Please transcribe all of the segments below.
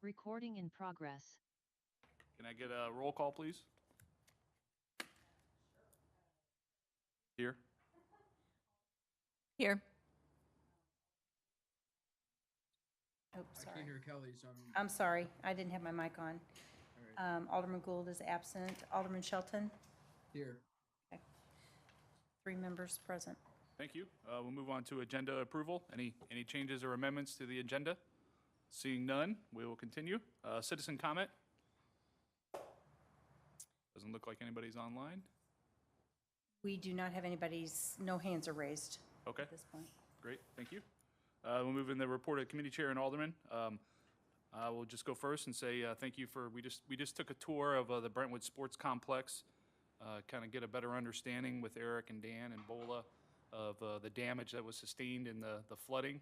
Recording in progress. Can I get a roll call, please? Here. Here. Oh, I sorry. can't hear Kelly, so I'm sorry, I didn't have my mic on. all right. Alderman Gould is absent. Alderman Shelton, Here. 3 members present. Thank you. We'll move on to agenda approval. Any changes or amendments to the agenda? Seeing none, we will continue. Citizen comment? Doesn't look like anybody's online. We do not have no hands are raised Okay, at this point. great, thank you. We'll move in the report of committee chair and alderman. I will just go first and say thank you for, we just took a tour of the Brentwood Sports Complex, kind of get a better understanding with Eric and Dan and Bola of the damage that was sustained in the flooding.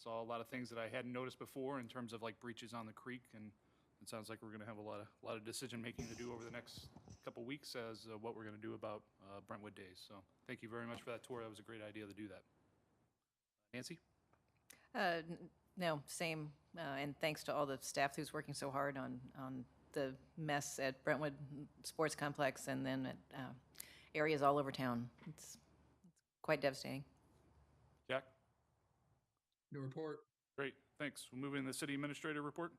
Saw a lot of things that I hadn't noticed before in terms of like breaches on the creek, and it sounds like we're going to have a lot of decision making to do over the next couple weeks as what we're going to do about Brentwood Days. So thank you very much for that tour. That was a great idea to do that. Nancy? No, same. And thanks to all the staff who's working so hard on the mess at Brentwood Sports Complex and then at areas all over town. It's quite devastating. Jack? No report. Great, thanks. We'll move in the city administrator report.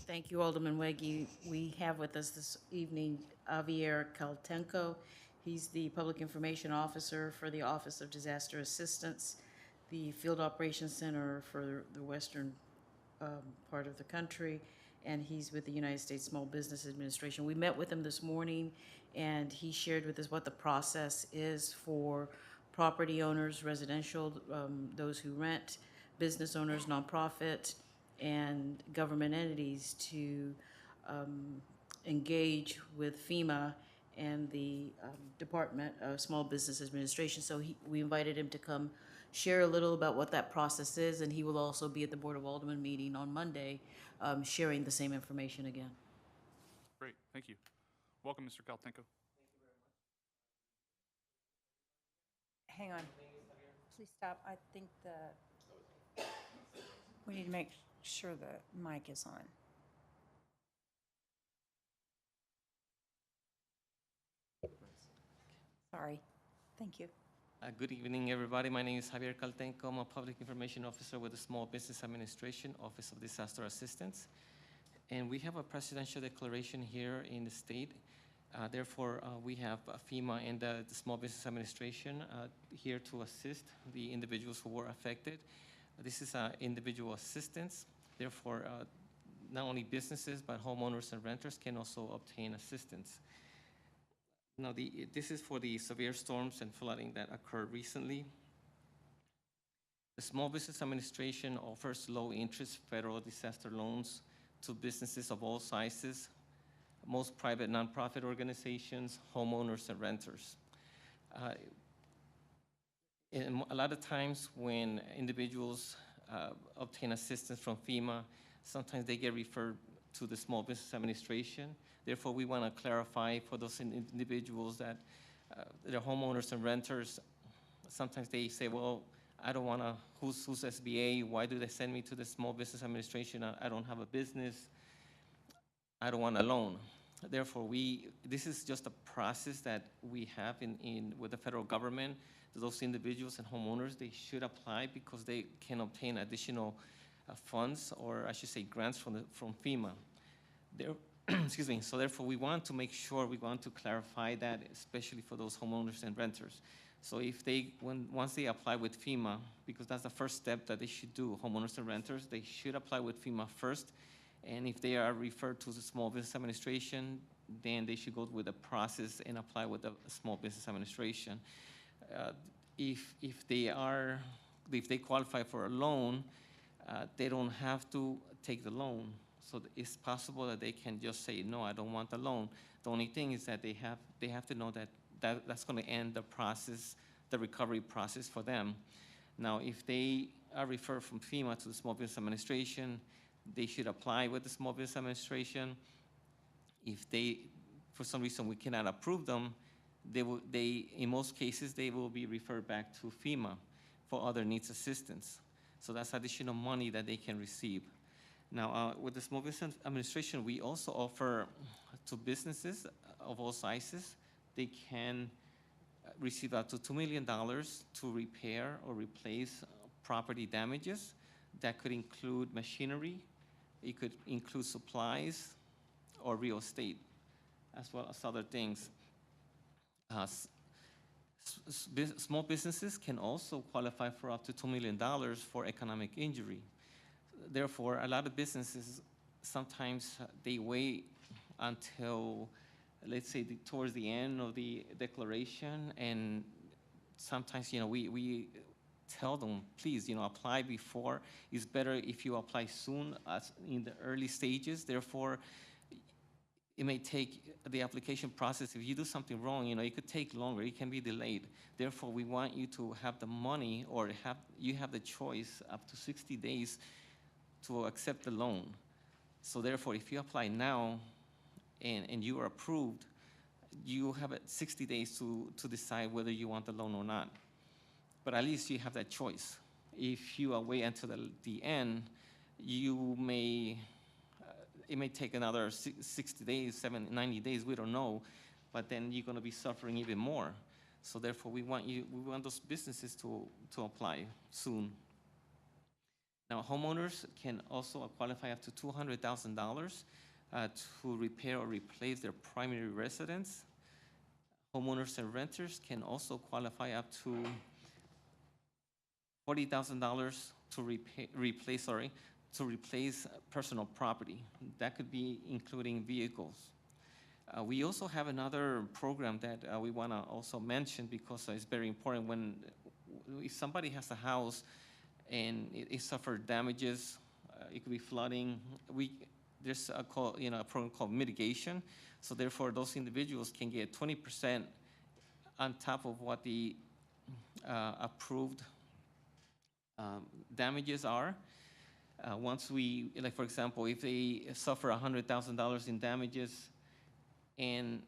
Thank you, Alderman Weggie. We have with us this evening Javier Kaltenko. He's the Public Information Officer for the Office of Disaster Assistance, the Field Operations Center for the western part of the country, and he's with the United States Small Business Administration. We met with him this morning, and he shared with us what the process is for property owners, residential, those who rent, business owners, nonprofit, and government entities to engage with FEMA and the Department of Small Business Administration. So we invited him to come share a little about what that process is, and he will also be at the Board of Aldermen meeting on Monday, sharing the same information again. Great, thank you. Welcome, Mr. Kaltenko. Hang on. Please stop. I think we need to make sure the mic is on. Sorry. Thank you. Good evening, everybody. My name is Javier Caltenco. I'm a Public Information Officer with the Small Business Administration, Office of Disaster Assistance. And we have a presidential declaration here in the state. Therefore, we have FEMA and the Small Business Administration here to assist the individuals who were affected. This is individual assistance. Therefore, not only businesses, but homeowners and renters can also obtain assistance. Now, this is for the severe storms and flooding that occurred recently. The Small Business Administration offers low-interest federal disaster loans to businesses of all sizes, most private nonprofit organizations, homeowners, and renters. And a lot of times when individuals obtain assistance from FEMA, sometimes they get referred to the Small Business Administration. Therefore, we want to clarify for those individuals that they're homeowners and renters. Sometimes they say, well, I don't want to, who's SBA? Why do they send me to the Small Business Administration? I don't have a business. I don't want a loan. Therefore, this is just a process that we have with the federal government. Those individuals and homeowners, they should apply because they can obtain additional funds, or I should say grants from FEMA. Excuse me. So therefore, we want to make sure, we want to clarify that, especially for those homeowners and renters. So if once they apply with FEMA, because that's the first step that they should do, homeowners and renters, they should apply with FEMA first. And if they are referred to the Small Business Administration, then they should go with the process and apply with the Small Business Administration. If they qualify for a loan, they don't have to take the loan. So it's possible that they can just say, no, I don't want the loan. The only thing is that they have to know that's going to end the process, the recovery process for them. Now, if they are referred from FEMA to the Small Business Administration, they should apply with the Small Business Administration. If for some reason we cannot approve them, in most cases, they will be referred back to FEMA for other needs assistance. So that's additional money that they can receive. Now, with the Small Business Administration, we also offer to businesses of all sizes, they can receive up to $2 million to repair or replace property damages. That could include machinery, it could include supplies or real estate, as well as other things. Small businesses can also qualify for up to $2 million for economic injury. Therefore, a lot of businesses, sometimes they wait until, let's say, towards the end of the declaration, and sometimes, we tell them, please, apply before. It's better if you apply soon, as in the early stages. Therefore, it may take the application process. If you do something wrong, it could take longer. It can be delayed. Therefore, we want you to have the money, or you have the choice up to 60 days to accept the loan. So therefore, if you apply now and you are approved, you have 60 days to decide whether you want the loan or not. But at least you have that choice. If you wait until the end, it may take another 60 days, 90 days, we don't know, but then you're gonna be suffering even more. So therefore, we want those businesses to apply soon. Now, homeowners can also qualify up to $200,000 to repair or replace their primary residence. Homeowners and renters can also qualify up to $40,000 to replace personal property. That could be including vehicles. We also have another program that we want to also mention, because it's very important. If somebody has a house and it suffered damages, it could be flooding, there's a program called mitigation. So therefore, those individuals can get 20% on top of what the approved damages are. Once for example, if they suffer $100,000 in damages, and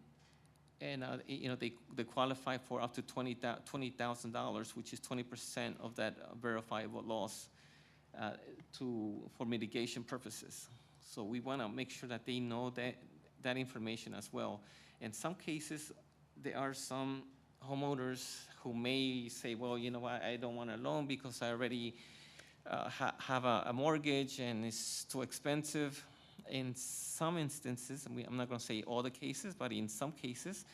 they qualify for up to $20,000, which is 20% of that verifiable loss, for mitigation purposes. So we want to make sure that they know that information as well. In some cases, there are some homeowners who may say, well, you know what, I don't want a loan because I already have a mortgage and it's too expensive. In some instances, I'm not going to say all the cases, but in some cases,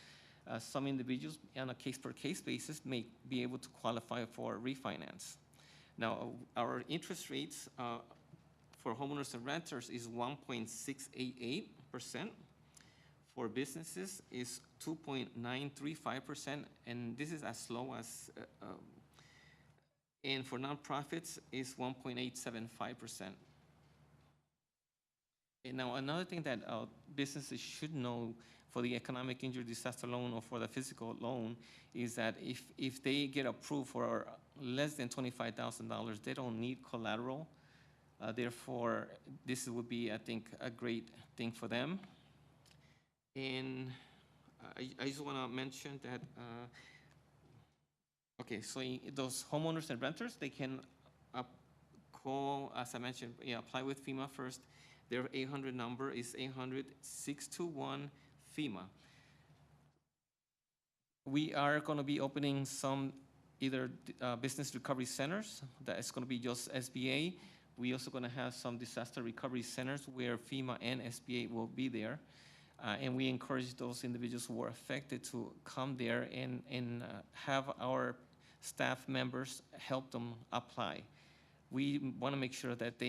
some individuals on a case-per-case basis may be able to qualify for refinance. Now, our interest rates for homeowners and renters is 1.688%. For businesses is 2.935%, and this is as low as, and for nonprofits is 1.875%. And now another thing that businesses should know for the economic injury disaster loan or for the physical loan is that if they get approved for less than $25,000, they don't need collateral. Therefore, this would be, I think, a great thing for them. And I just want to mention that, okay, so those homeowners and renters, they can call, as I mentioned, apply with FEMA first. Their 800 number is 800-621-FEMA. We are going to be opening some either business recovery centers. That is going to be just SBA. We're also going to have some disaster recovery centers where FEMA and SBA will be there. And we encourage those individuals who are affected to come there and have our staff members help them apply. We want to make sure that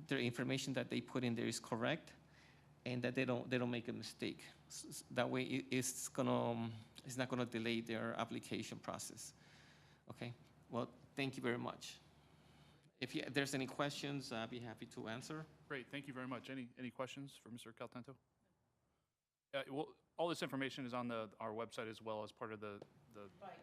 their information that they put in there is correct, and that they don't make a mistake. That way, it's not gonna delay their application process. Okay. Well, thank you very much. If there's any questions, I'd be happy to answer. Great, thank you very much. Any questions for Mr. Caltento? Well, all this information is on our website as well as part of the. Right.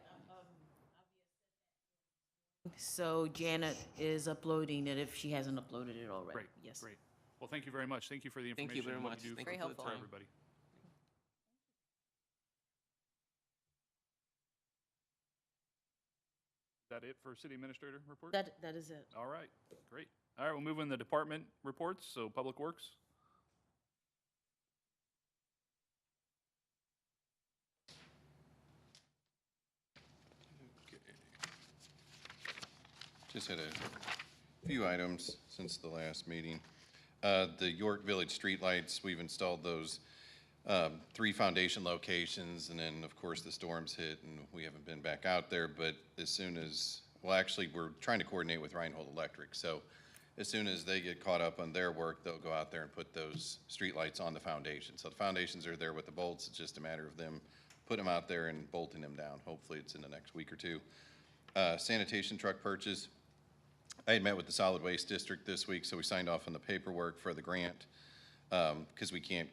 So Janet is uploading it if she hasn't uploaded it already. Great, yes. Great. Well, thank you very much. Thank you for the information. Thank you very and what much. you do Thank for, you for the for time. everybody. Is that it for City Administrator report? That is it. All right, great. All right, we'll move in the department reports, so Public Works. Just had a few items since the last meeting. The York Village streetlights, we've installed those 3 foundation locations, and then, of course, the storms hit, and we haven't been back out there, but as soon as, well, actually, we're trying to coordinate with Reinhold Electric, so as soon as they get caught up on their work, they'll go out there and put those streetlights on the foundation. So the foundations are there with the bolts, it's just a matter of them putting them out there and bolting them down. Hopefully, it's in the next week or two. Sanitation truck purchase. I had met with the Solid Waste District this week, so we signed off on the paperwork for the grant, because we can't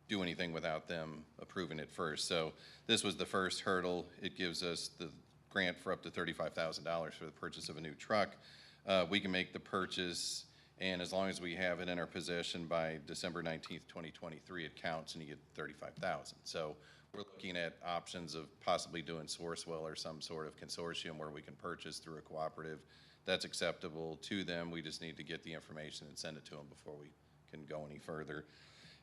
do anything without them approving it first. So this was the first hurdle. It gives us the grant for up to $35,000 for the purchase of a new truck. We can make the purchase, and as long as we have it in our possession by December 19th, 2023, it counts and you get $35,000. So we're looking at options of possibly doing Sourcewell or some sort of consortium where we can purchase through a cooperative. That's acceptable to them. We just need to get the information and send it to them before we can go any further.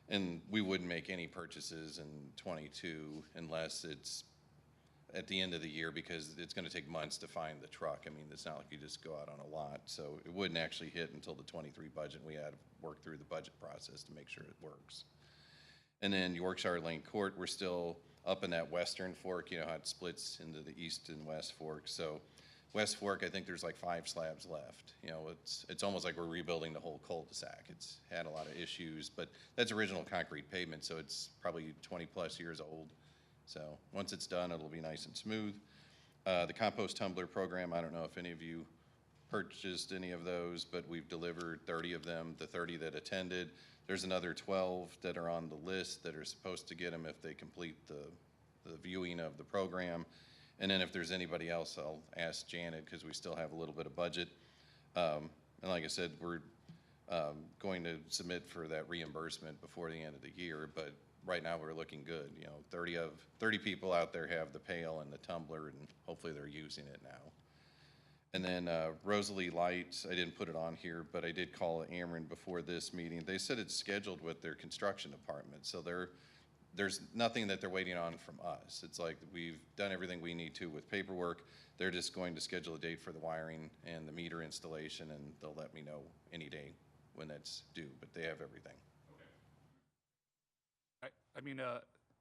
And we wouldn't make any purchases in '22 unless it's at the end of the year, because it's going to take months to find the truck. I mean, it's not like you just go out on a lot. So it wouldn't actually hit until the '23 budget. We had to work through the budget process to make sure it works. And then Yorkshire Lane Court, we're still up in that western fork. You know how it splits into the east and west fork. So West Fork, I think there's like 5 slabs left. You know, it's almost like we're rebuilding the whole cul-de-sac. It's had a lot of issues, but that's original concrete pavement, so it's probably 20-plus years old. So once it's done, it'll be nice and smooth. The Compost Tumbler program, I don't know if any of you purchased any of those, but we've delivered 30 of them, the 30 that attended. There's another 12 that are on the list that are supposed to get them if they complete the viewing of the program. And then if there's anybody else, I'll ask Janet, because we still have a little bit of budget. And like I said, we're going to submit for that reimbursement before the end of the year, but right now we're looking good. You know, 30 people out there have the pail and the tumbler, and hopefully they're using it now. And then Rosalie Lights, I didn't put it on here, but I did call Ameren before this meeting. They said it's scheduled with their construction department, so there's nothing that they're waiting on from us. It's like we've done everything we need to with paperwork. They're just going to schedule a date for the wiring and the meter installation, and they'll let me know any day when that's due, but they have everything. Okay. I mean,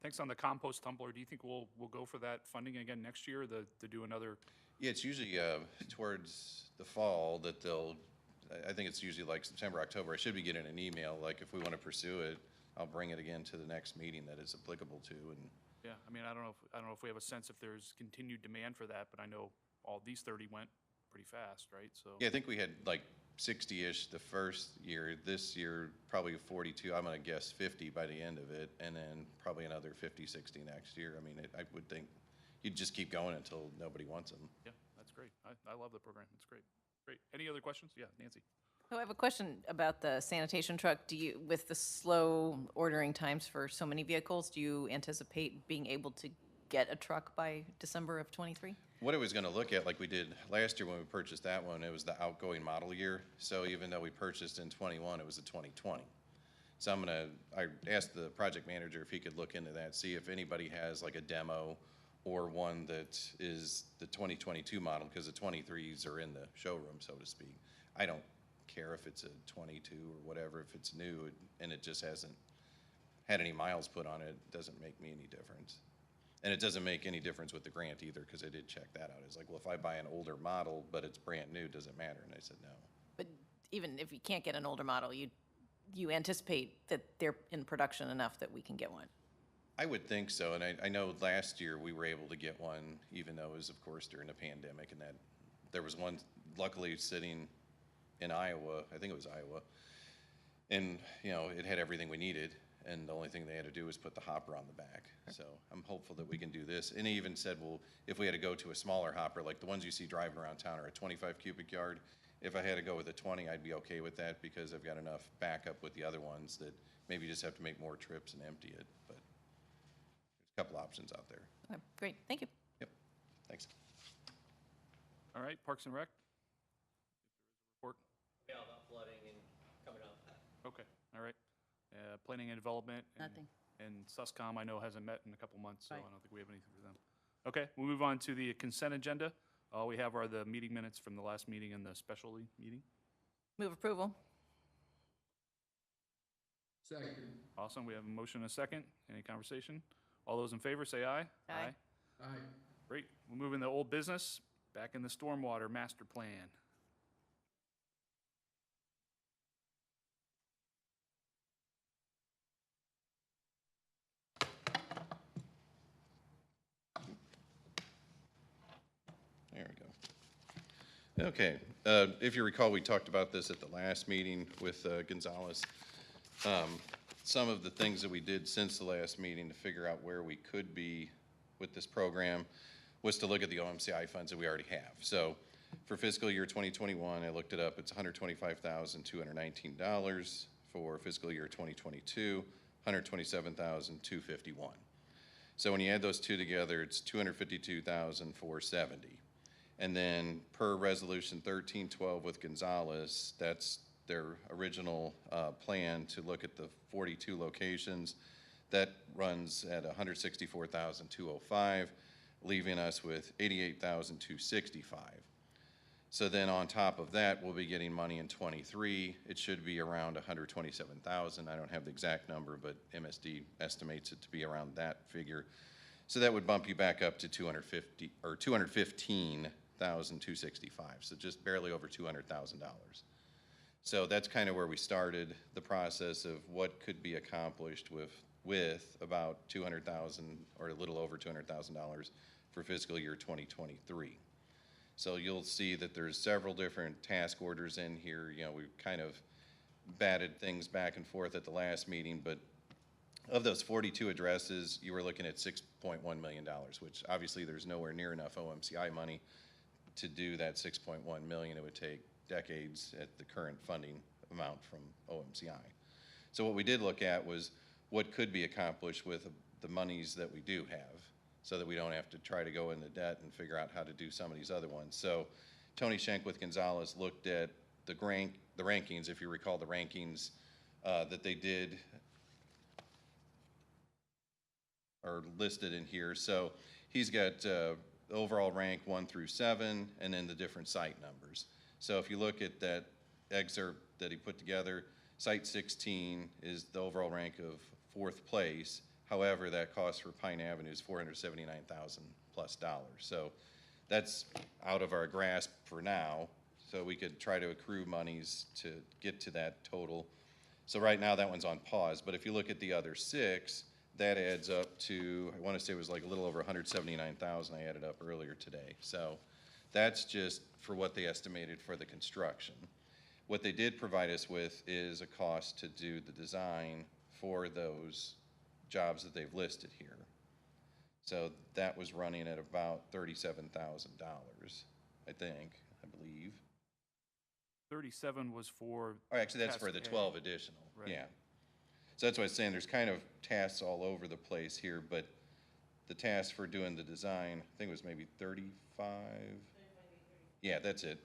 thanks on the compost tumbler. Do you think we'll go for that funding again next year to do another? Yeah, it's usually towards the fall that I think it's usually like September, October. I should be getting an email, like if we want to pursue it, I'll bring it again to the next meeting that it's applicable to. And Yeah, I mean, I don't know if we have a sense if there's continued demand for that, but I know all these 30 went pretty fast, right? So yeah, I think we had like 60-ish the first year. This year, probably 42. I'm going to guess 50 by the end of it, and then probably another 50, 60 next year. I mean, I would think you'd just keep going until nobody wants them. yeah, that's great. I love the program. It's great. Great. Any other questions? Yeah, Nancy. So I have a question about the sanitation truck. With the slow ordering times for so many vehicles, do you anticipate being able to get a truck by December of '23? What I was going to look at, like we did last year when we purchased that one, it was the outgoing model year. So even though we purchased in '21, it was a 2020. So I asked the project manager if he could look into that, see if anybody has like a demo or one that is the 2022 model, because the 23s are in the showroom, so to speak. I don't care if it's a 22 or whatever. If it's new and it just hasn't had any miles put on it, it doesn't make me any difference. And it doesn't make any difference with the grant either, because I did check that out. It's like, well, if I buy an older model but it's brand new, does it matter? And I said no. But even if you can't get an older model, you anticipate that they're in production enough that we can get one? I would think so, and I know last year we were able to get one, even though it was, of course, during the pandemic, and that there was one luckily sitting in Iowa, I think it was Iowa, and you know, it had everything we needed, and the only thing they had to do was put the hopper on the back. So I'm hopeful that we can do this. And he even said, well, if we had to go to a smaller hopper, like the ones you see driving around town are a 25 cubic yard, if I had to go with a 20, I'd be okay with that, because I've got enough backup with the other ones that maybe just have to make more trips and empty it. But there's a couple options out there. Okay, great, thank you. Yep, thanks. All right, Parks and Rec. Report. Yeah, about flooding. Planning and Development. Nothing. And Suscom, I know, hasn't met in a couple months, so I Right. don't think we have anything for them. Okay, we'll move on to the consent agenda. All we have are the meeting minutes from the last meeting and the specialty meeting. Move approval. Second. Awesome, we have a motion and a second. Any conversation? All those in favor, say aye. Aye. Aye. Great, we'll move into old business, back in the stormwater master plan. There we go. Okay, if you recall, we talked about this at the last meeting with Gonzalez. Some of the things that we did since the last meeting to figure out where we could be with this program was to look at the OMCI funds that we already have. So for fiscal year 2021, I looked it up, it's $125,219. For fiscal year 2022, $127,251. So when you add those two together, it's $252,470. And then per resolution 1312 with Gonzalez, that's their original plan to look at the 42 locations. That runs at $164,205, leaving us with $88,265. So then on top of that, we'll be getting money in '23. It should be around $127,000. I don't have the exact number, but MSD estimates it to be around that figure. So that would bump you back up to $215,265. So just barely over $200,000. So that's kind of where we started the process of what could be accomplished with about $200,000 or a little over $200,000 for fiscal year 2023. So you'll see that there's several different task orders in here. You know, we've kind of batted things back and forth at the last meeting, but of those 42 addresses, you were looking at $6.1 million, which obviously there's nowhere near enough OMCI money to do that $6.1 million. It would take decades at the current funding amount from OMCI. So what we did look at was what could be accomplished with the monies that we do have, so that we don't have to try to go into debt and figure out how to do some of these other ones. So Tony Schenk with Gonzalez looked at the rankings, if you recall the rankings that they did are listed in here. So he's got the overall rank 1 through 7 and then the different site numbers. So if you look at that excerpt that he put together, site 16 is the overall rank of 4th place. However, that cost for Pine Avenue is $479,000 plus. So that's out of our grasp for now. So we could try to accrue monies to get to that total. So right now that one's on pause. But if you look at the other 6, that adds up to, I want to say it was like a little over $179,000 I added up earlier today. So that's just for what they estimated for the construction. What they did provide us with is a cost to do the design for those jobs that they've listed here. So that was running at about $37,000, I believe. 37 was for. Oh, actually, that's for the task A. 12 additional, Right. yeah. So that's what I was saying, there's kind of tasks all over the place here, but the task for doing the design, I think it was maybe 35? Yeah, that's it.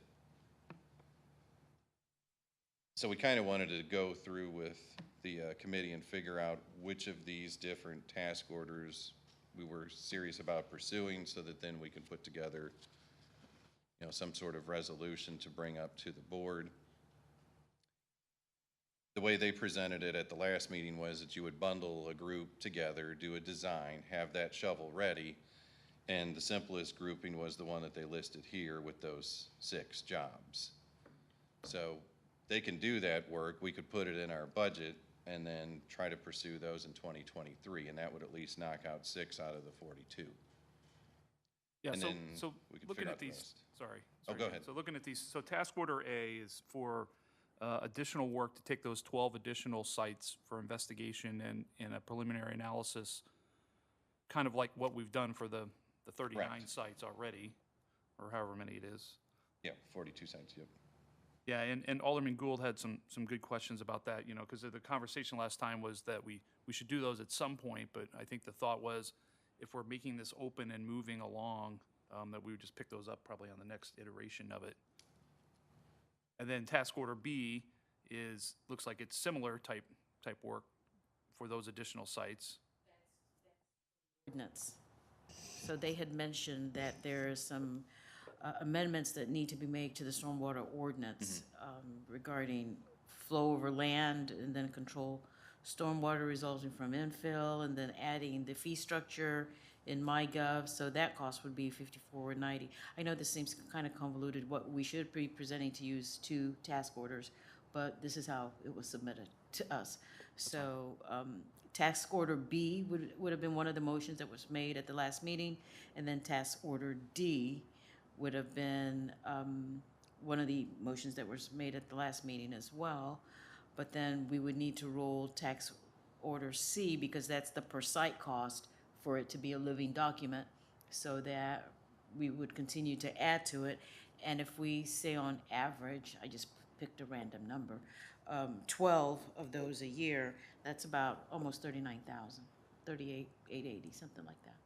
So we kind of wanted to go through with the committee and figure out which of these different task orders we were serious about pursuing, so that then we can put together, you know, some sort of resolution to bring up to the board. The way they presented it at the last meeting was that you would bundle a group together, do a design, have that shovel ready, and the simplest grouping was the one that they listed here with those 6 jobs. So they can do that work. We could put it in our budget and then try to pursue those in 2023, and that would at least knock out 6 out of the 42. Yeah, And so, then so we could looking figure at out the these, rest. sorry. Oh, sorry, go Dan. ahead. So looking at these, so task order A is for additional work to take those 12 additional sites for investigation and a preliminary analysis, kind of like what we've done for the 39 Correct. sites already, or however many it is. Yeah, 42 sites, yep. Yeah, and Alderman Gould had some good questions about that, you know, because the conversation last time was that we should do those at some point, but I think the thought was, if we're making this open and moving along, that we would just pick those up probably on the next iteration of it. And then task order B looks like it's similar type work, for those additional sites. Ordinance. So they had mentioned that there are some amendments that need to be made to the stormwater ordinance regarding flow over land and then control stormwater resulting from infill, and then adding the fee structure in MyGov, so that cost would be $54.90. I know this seems kind of convoluted. What we should be presenting to you is 2 task orders, but this is how it was submitted to us. So task order B would have been one of the motions that was made at the last meeting, and then task order D would have been one of the motions that was made at the last meeting as well. But then we would need to roll tax order C, because that's the per site cost for it to be a living document, so that we would continue to add to it. And if we say on average, I just picked a random number, 12 of those a year, that's about almost 39,000, 38,880, something like that.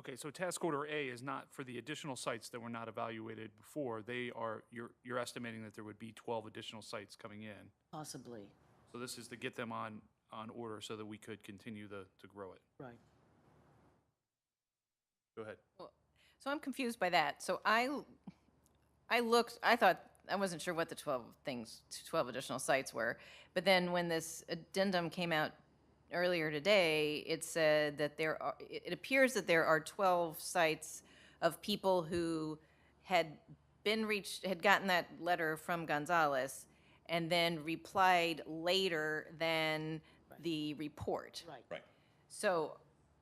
Okay, so task order A is not for the additional sites that were not evaluated before. They are, you're estimating that there would be 12 additional sites coming in. Possibly, So this is to get them on order so that we could continue to grow it. right. Go ahead. So I'm confused by that. So I looked, I thought, I wasn't sure what the 12 additional sites were. But then when this addendum came out earlier today, it said that it appears that there are 12 sites of people who had gotten that letter from Gonzalez and then replied later than the report. Right. Right. So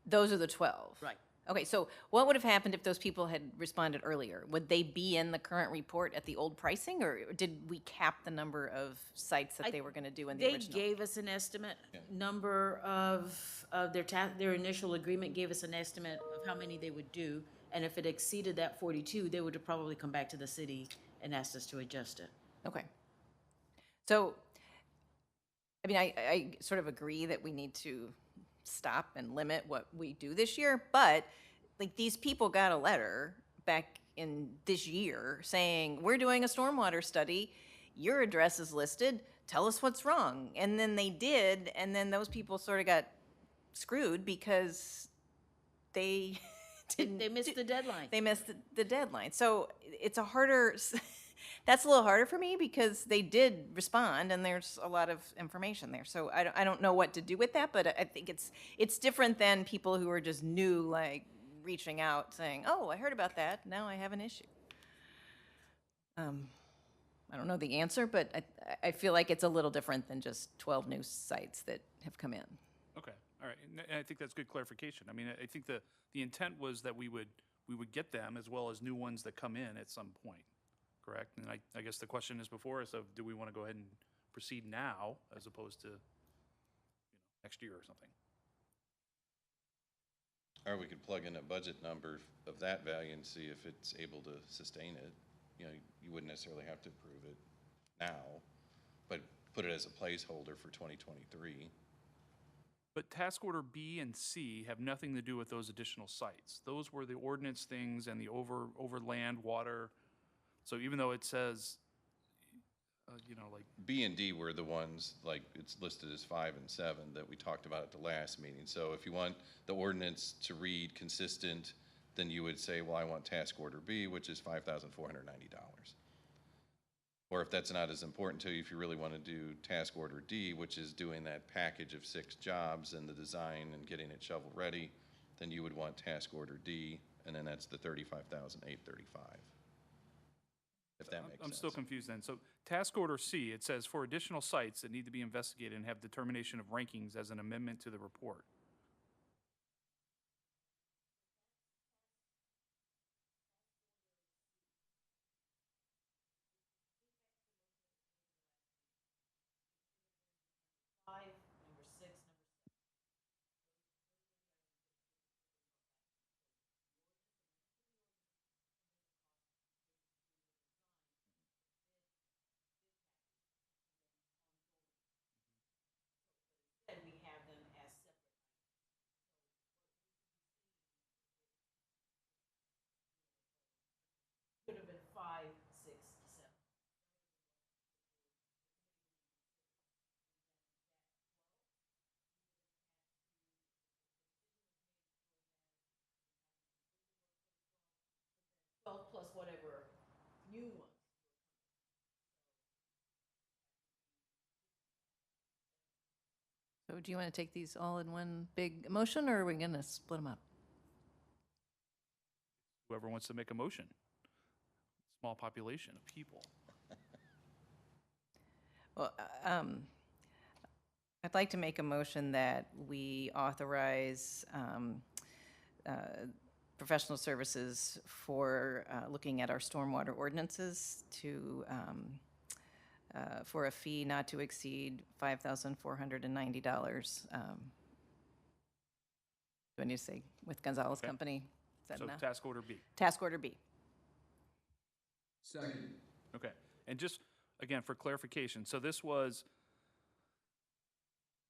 those are the 12. Right. Okay, so what would have happened if those people had responded earlier? Would they be in the current report at the old pricing, or did we cap the number of sites that they were going to do in the They original? gave us an estimate number of their initial agreement gave us an estimate of how many they would do, and if it exceeded that 42, they would have probably come back to the city and asked us to adjust it. Okay. So, I mean, I sort of agree that we need to stop and limit what we do this year, but like these people got a letter back in this year saying, we're doing a stormwater study, your address is listed, tell us what's wrong. And then they did, and then those people sort of got screwed because they didn't. They missed the deadline. They missed the deadline. So it's a harder, that's a little harder for me because they did respond and there's a lot of information there. So I don't know what to do with that, but I think it's different than people who are just new, like reaching out saying, oh, I heard about that, now I have an issue. I don't know the answer, but I feel like it's a little different than just 12 new sites that have come in. Okay, all right. And I think that's good clarification. I mean, I think the intent was that we would get them as well as new ones that come in at some point, correct? And I guess the question is before us of, do we want to go ahead and proceed now as opposed to next year or something? Or we could plug in a budget number of that value and see if it's able to sustain it. You know, you wouldn't necessarily have to approve it now, but put it as a placeholder for 2023. But task order B and C have nothing to do with those additional sites. Those were the ordinance things and the overland water. So even though it says, like, B and D were the ones, like it's listed as 5 and 7 that we talked about at the last meeting. So if you want the ordinance to read consistent, then you would say, well, I want task order B, which is $5,490. Or if that's not as important to you, if you really want to do task order D, which is doing that package of 6 jobs and the design and getting it shovel ready, then you would want task order D, and then that's the $35,835. If that makes sense. I'm still confused then. So task order C, it says for additional sites that need to be investigated and have determination of rankings as an amendment to the report. new ones. So do you want to take these all in one big motion, or are we going to split them up? Whoever wants to make a motion. Small population of people. Well, I'd like to make a motion that we authorize professional services for looking at our stormwater ordinances to, for a fee not to exceed $5,490. Do I need to say with Gonzalez Okay. Company? Is that So enough? task order B. Task order B. Second. Okay, and just, again, for clarification, so this was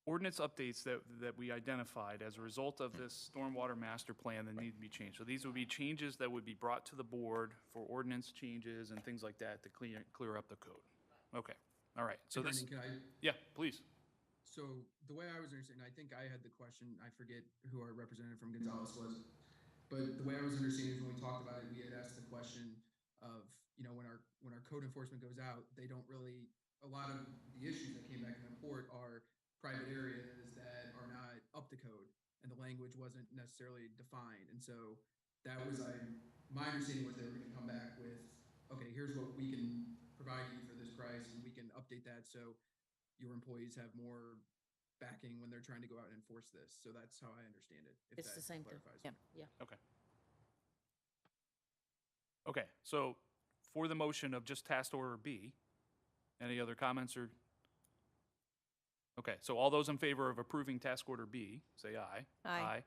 ordinance updates that we identified as a result of this stormwater master plan that need to be changed. So these would be changes that would be brought to the board for ordinance changes and things like that to clear up the code. Okay, all right, so this, Brendan, can I, yeah, please. so the way I was understanding, I think I had the question, I forget who our representative from Gonzalez was, but the way I was understanding is when we talked about it, we had asked the question of, you know, when our code enforcement goes out, they don't really, a lot of the issues that came back in the report are private areas that are not up to code, and the language wasn't necessarily defined, and so that was, my understanding was they were gonna come back with, okay, here's what we can provide you for this price, and we can update that so your employees have more backing when they're trying to go out and enforce this. So that's how I understand it. If It's that the same thing. clarifies. Yeah. Yeah. Okay. Okay, so for the motion of just task order B, any other comments or? Okay, so all those in favor of approving task order B, say aye. Aye.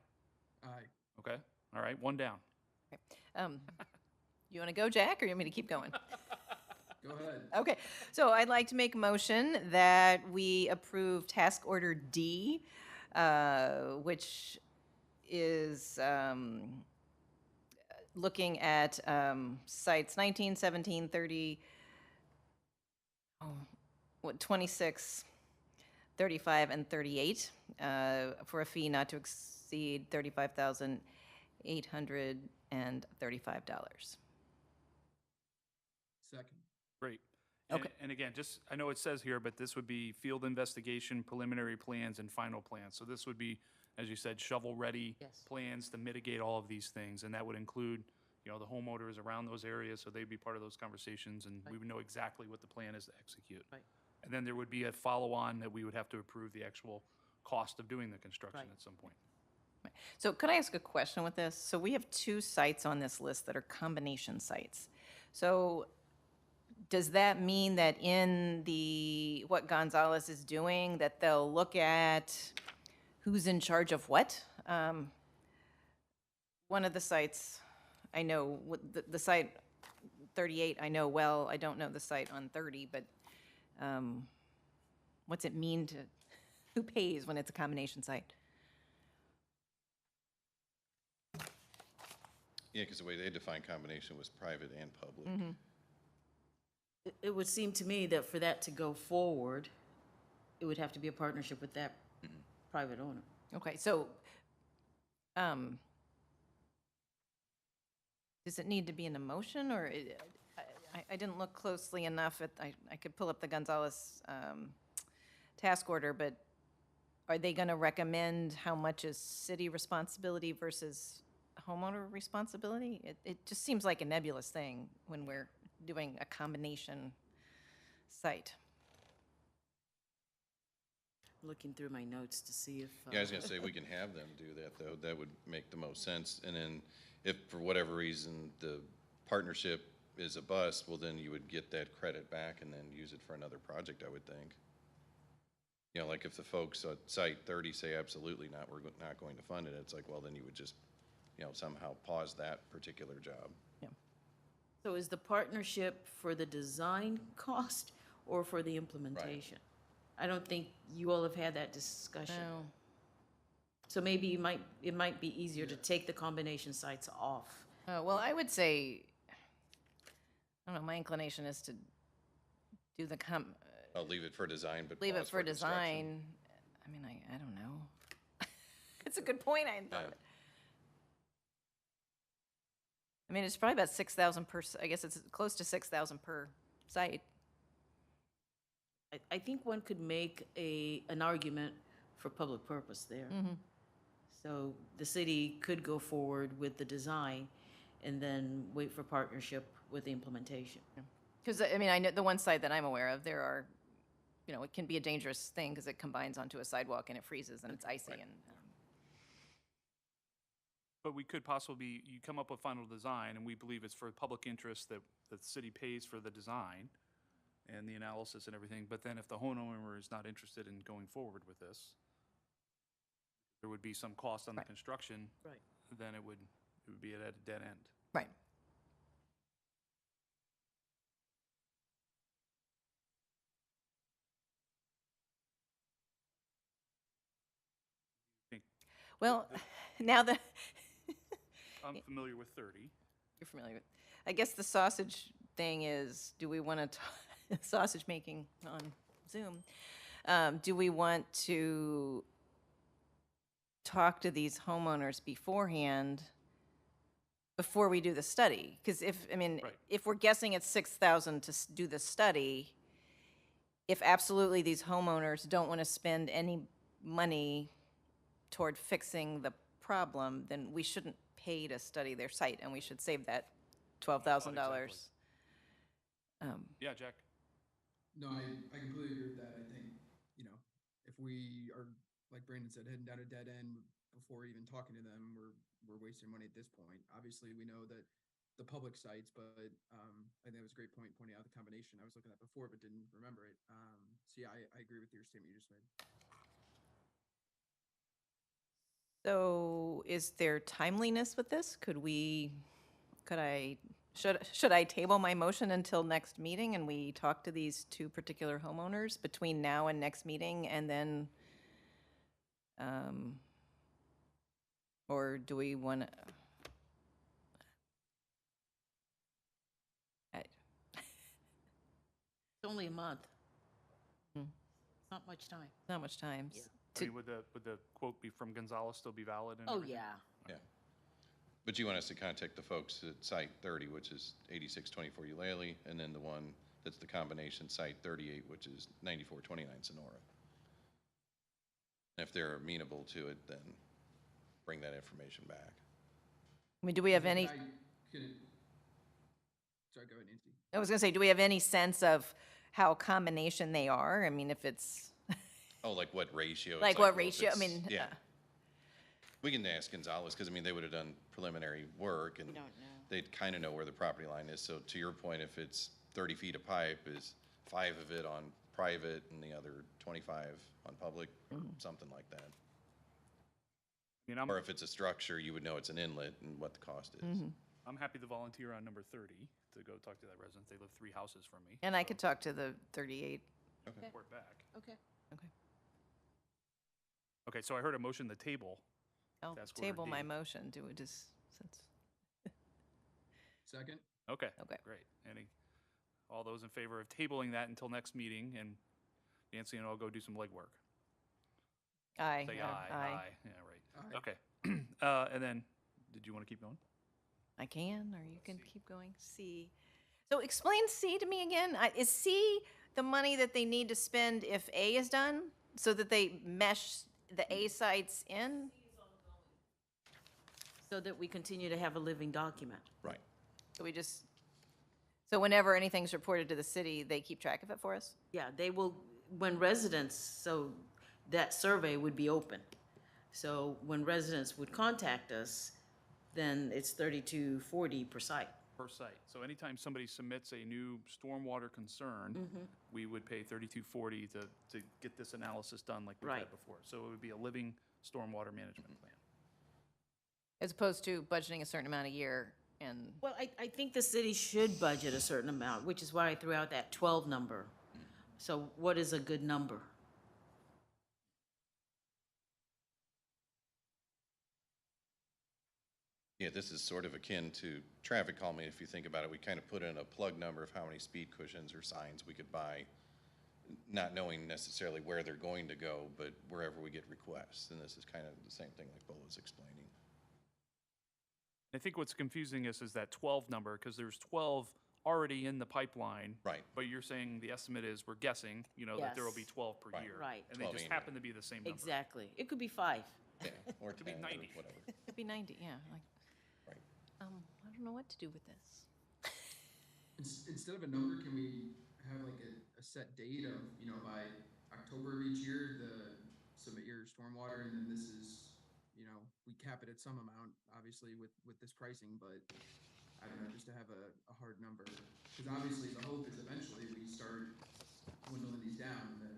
Aye. Okay, all right, one down. You want to go, Jack, or you want me to keep going? Go ahead. Okay, so I'd like to make a motion that we approve task order D, which is looking at sites 19, 17, 30, 26, 35, and 38 for a fee not to exceed $35,835. Second. Great. Okay. And again, just, I know it says here, but this would be field investigation, preliminary plans, and final plans. So this would be, as you said, shovel-ready Yes. plans to mitigate all of these things. And that would include, you know, the homeowners around those areas, so they'd be part of those conversations, and we would know exactly what the plan is to execute. Right. And then there would be a follow-on that we would have to approve the actual cost of doing the construction Right. at some point. So could I ask a question with this? So we have 2 sites on this list that are combination sites. So does that mean that in what Gonzalez is doing, that they'll look at who's in charge of what? One of the sites, I know, the site 38, I know well. I don't know the site on 30, but what's it mean to, who pays when it's a combination site? Yeah, because the way they define combination was private and public. It would seem to me that for that to go forward, it would have to be a partnership with that private owner. Okay, so, does it need to be in a motion, or, I didn't look closely enough at, I could pull up the Gonzalez task order, but are they gonna recommend how much is city responsibility versus homeowner responsibility? It just seems like a nebulous thing when we're doing a combination site. Looking through my notes to see if. Yeah, I was gonna say, we can have them do that, though. That would make the most sense. And then if for whatever reason the partnership is a bust, well, then you would get that credit back and then use it for another project, I would think. You know, like if the folks at site 30 say absolutely not, we're not going to fund it, it's like, well, then you would just, you know, somehow pause that particular job. So is the partnership for the design cost or for the implementation? I don't think you all have had that discussion. No. So maybe it might be easier to take the combination sites off. Well, I would say, I don't know, my inclination is to do the I'll leave it for design, but leave it pause for construction. design. I mean, I don't know. It's a good point, I thought. I mean, it's probably about 6,000 per, I guess it's close to 6,000 per site. I think one could make an argument for public purpose there. So the city could go forward with the design and then wait for partnership with the implementation. Because, I mean, I know the one site that I'm aware of, there are, you know, it can be a dangerous thing because it combines onto a sidewalk and it freezes and it's icy and. But we could possibly, you come up with final design, and we believe it's for public interest that the city pays for the design and the analysis and everything, but then if the homeowner is not interested in going forward with this, there would be some cost on the Right. construction. Right. Then it would be at a dead end. Right. Think- Well, now that, I'm familiar with 30. you're familiar with, I guess the sausage thing is, do we want to, sausage making on Zoom, do we want to talk to these homeowners beforehand, before we do the study? Because if, I mean, Right. if we're guessing it's 6,000 to do the study, if absolutely these homeowners don't want to spend any money toward fixing the problem, then we shouldn't pay to study their site, and we should save that $12,000. Yeah, Jack? No, I completely agree with that. I think, you know, if we are, like Brandon said, heading down a dead end before even talking to them, we're wasting money at this point. Obviously, we know that the public sites, but I think that was a great point pointing out the combination. I was looking at that before, but didn't remember it. So yeah, I agree with your statement you just made. So is there timeliness with this? Should I table my motion until next meeting and we talk to these two particular homeowners between now and next meeting, and then, or do we want to? It's only a month. Not much time. Not much time. I mean, would the quote be from Gonzalez still be valid? And Oh, everything? yeah. Yeah. But you want us to contact the folks at Site 30, which is 8624 Eulalie, and then the one that's the combination Site 38, which is 9429 Sonora. And if they're amenable to it, then bring that information back. I mean, do we have any, Sorry, go ahead, Nancy. I was going to say, do we have any sense of how combination they are? I mean, if it's, Oh, like what ratio? It's like what well, if ratio? I it's- mean, Yeah. We can ask Gonzalez, because I mean, they would have done preliminary work, and We don't know. they'd kind of know where the property line is. So to your point, if it's 30 feet of pipe, is 5 of it on private and the other 25 on public, or something like that. I mean, Or if it's a structure, you would know it's an inlet and what the cost is. I'm happy to volunteer on number 30 to go talk to that resident. They live 3 houses from me. and I could talk to the 38. Report back. Okay. Okay. Okay, so I heard a motion to table. I'll That's where table my D. motion. Do it just, since, Second? Okay. Okay. Great. All those in favor of tabling that until next meeting, and Nancy and I'll go do some legwork. aye. Say yeah, aye. Yeah, right. Aye. Okay. And then, did you want to keep going? I can, or you can keep going. C. So explain C to me again. Is C the money that they need to spend if A is done, so that they mesh the A sites in? So that we continue to have a living document. Right. So we just, so whenever anything's reported to the city, they keep track of it for us? Yeah, they will, when residents, so that survey would be open. So when residents would contact us, then it's $32.40 per site. Per site. So anytime somebody submits a new stormwater concern, we would pay $32.40 to get this analysis done like we Right. had before. So it would be a living stormwater management plan. As opposed to budgeting a certain amount a year and, Well, I think the city should budget a certain amount, which is why I threw out that 12 number. So what is a good number? Yeah, this is sort of akin to traffic calming. If you think about it, we kind of put in a plug number of how many speed cushions or signs we could buy, not knowing necessarily where they're going to go, but wherever we get requests. And this is kind of the same thing like Bo was explaining. I think what's confusing us is that 12 number, because there's 12 already in the pipeline. Right. But you're saying the estimate is, we're guessing, that there will be Yes. 12 per Right. year. Right. And they 12 just annual. happen to be the same number. Exactly. It could be 5. Yeah, or Could be 10 or 90. whatever. Could be 90, yeah, like, Right. I don't know what to do with this. Instead of a number, can we have like a set date of, by October of each year, submit your stormwater, and then this is, we cap it at some amount, obviously with this pricing, but I don't know, just to have a hard number. Because obviously the hope is eventually we start dwindling these down that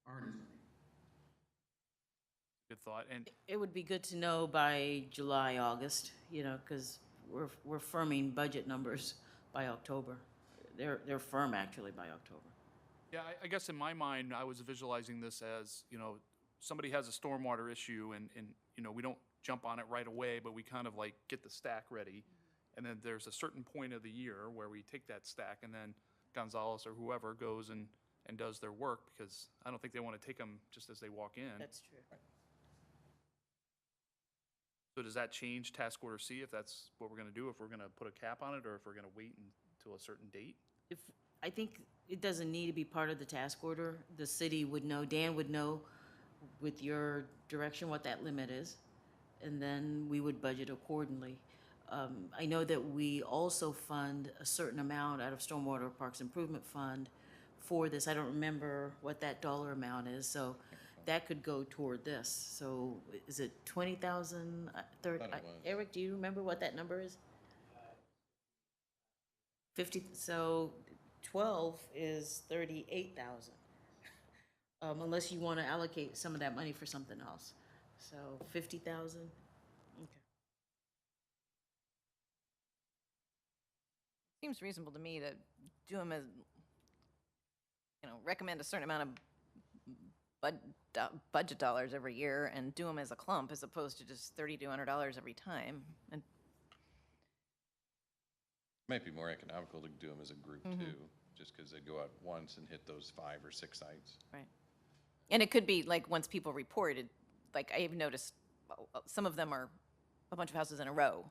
aren't as many. Good thought. And It would be good to know by July, August, because we're firming budget numbers by October. They're firm actually by October. yeah, I guess in my mind, I was visualizing this as, somebody has a stormwater issue and, we don't jump on it right away, but we kind of like get the stack ready. And then there's a certain point of the year where we take that stack and then Gonzalez or whoever goes and does their work, because I don't think they want to take them just as they walk in. That's true. So does that change task order C if that's what we're going to do, if we're going to put a cap on it, or if we're going to wait until a certain date? I think it doesn't need to be part of the task order. The city would know, Dan would know with your direction what that limit is, and then we would budget accordingly. I know that we also fund a certain amount out of Stormwater Parks Improvement Fund for this. I don't remember what that dollar amount is, so that could go toward this. So is it 20,000? Thought it was. Eric, do you remember what that number is? 50, so 12 is 38,000. Unless you want to allocate some of that money for something else. So 50,000? Okay. Seems reasonable to me to do them as, recommend a certain amount of budget dollars every year and do them as a clump as opposed to just $3,200 every time. And Might be more economical to do them as a group too, just because they go out once and hit those 5 or 6 sites. right. And it could be like once people reported, like I've noticed some of them are a bunch of houses in a row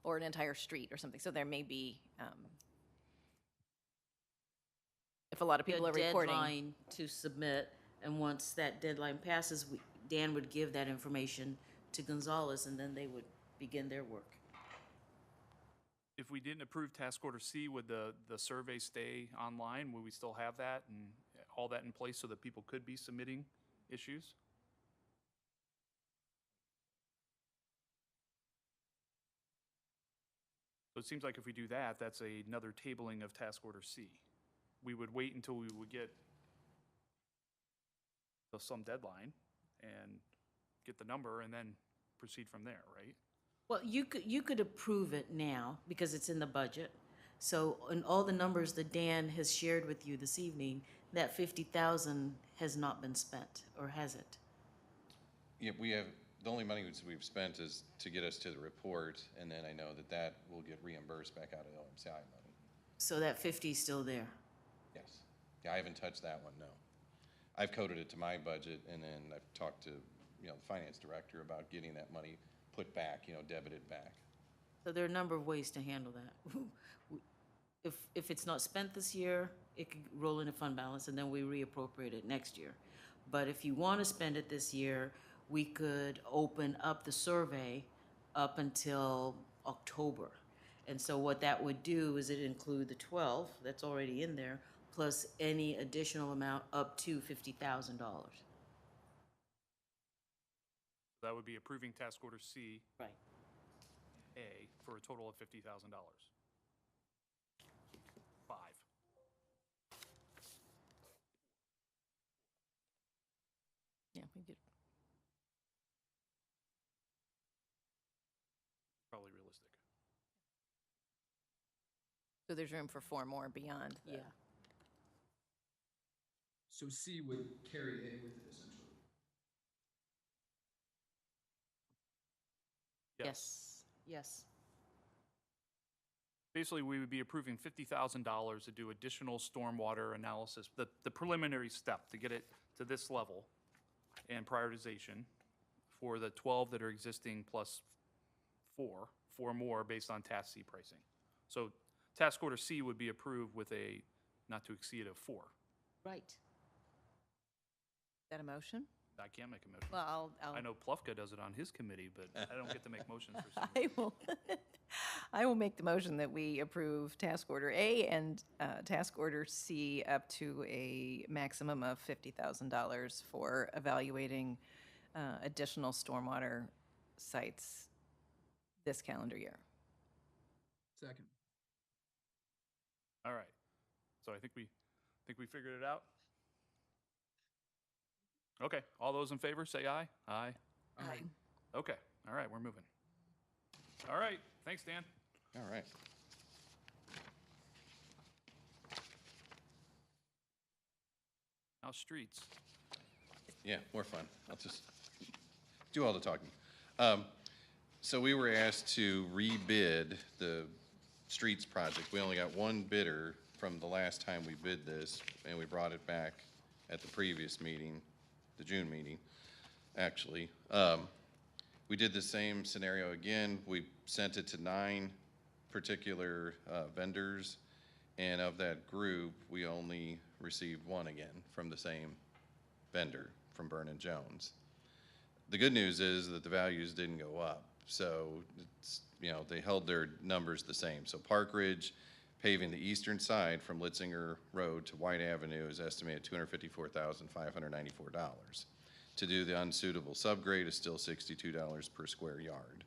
or an entire street or something. So there may be, if a lot of people are reporting. Deadline to submit, and once that deadline passes, Dan would give that information to Gonzalez, and then they would begin their work. If we didn't approve task order C, would the survey stay online? Would we still have that and all that in place so that people could be submitting issues? So it seems like if we do that, that's another tabling of task order C. We would wait until we would get to some deadline and get the number and then proceed from there, right? Well, you could approve it now because it's in the budget. So in all the numbers that Dan has shared with you this evening, that 50,000 has not been spent, or has it? Yeah, the only money we've spent is to get us to the report, and then I know that will get reimbursed back out of LMCI money. So that 50 is still there. Yes. Yeah, I haven't touched that one, no. I've coded it to my budget, and then I've talked to, the finance director about getting that money put back, debited back. So there are a number of ways to handle that. If it's not spent this year, it could roll into fund balance and then we reappropriate it next year. But if you want to spend it this year, we could open up the survey up until October. And so what that would do is it'd include the 12 that's already in there, plus any additional amount up to $50,000. That would be approving task order C, Right. A, for a total of $50,000. 5. Yeah, we could. Probably realistic. So there's room for 4 more beyond that. Yeah. So C would carry A with it essentially. Yes. Yes. Basically, we would be approving $50,000 to do additional stormwater analysis, the preliminary step to get it to this level and prioritization for the 12 that are existing plus 4 4 more based on task C pricing. So task order C would be approved with a not to exceed of 4. Right. Is that a motion? I can't make a motion. Well, I know Plufka does it on his committee, but I don't get to make motions for some I will, I will make the motion that we approve task order A and task order C up to a maximum of $50,000 for evaluating additional stormwater sites this calendar year. Second. All right. So I think we figured it out. Okay. All those in favor, say aye. Aye. Aye. Okay. All right. We're moving. All right. Thanks, Dan. All right. Now streets. Yeah, more fun. I'll just do all the talking. So we were asked to rebid the streets project. We only got one bidder from the last time we bid this, and we brought it back at the previous meeting, the June meeting, actually. We did the same scenario again. We sent it to 9 particular vendors, and of that group, we only received one again from the same vendor, from Byrne & Jones. The good news is that the values didn't go up, so it's, they held their numbers the same. So Park Ridge paving the eastern side from Litzinger Road to White Avenue is estimated $254,594. To do the unsuitable subgrade is still $62 per square yard,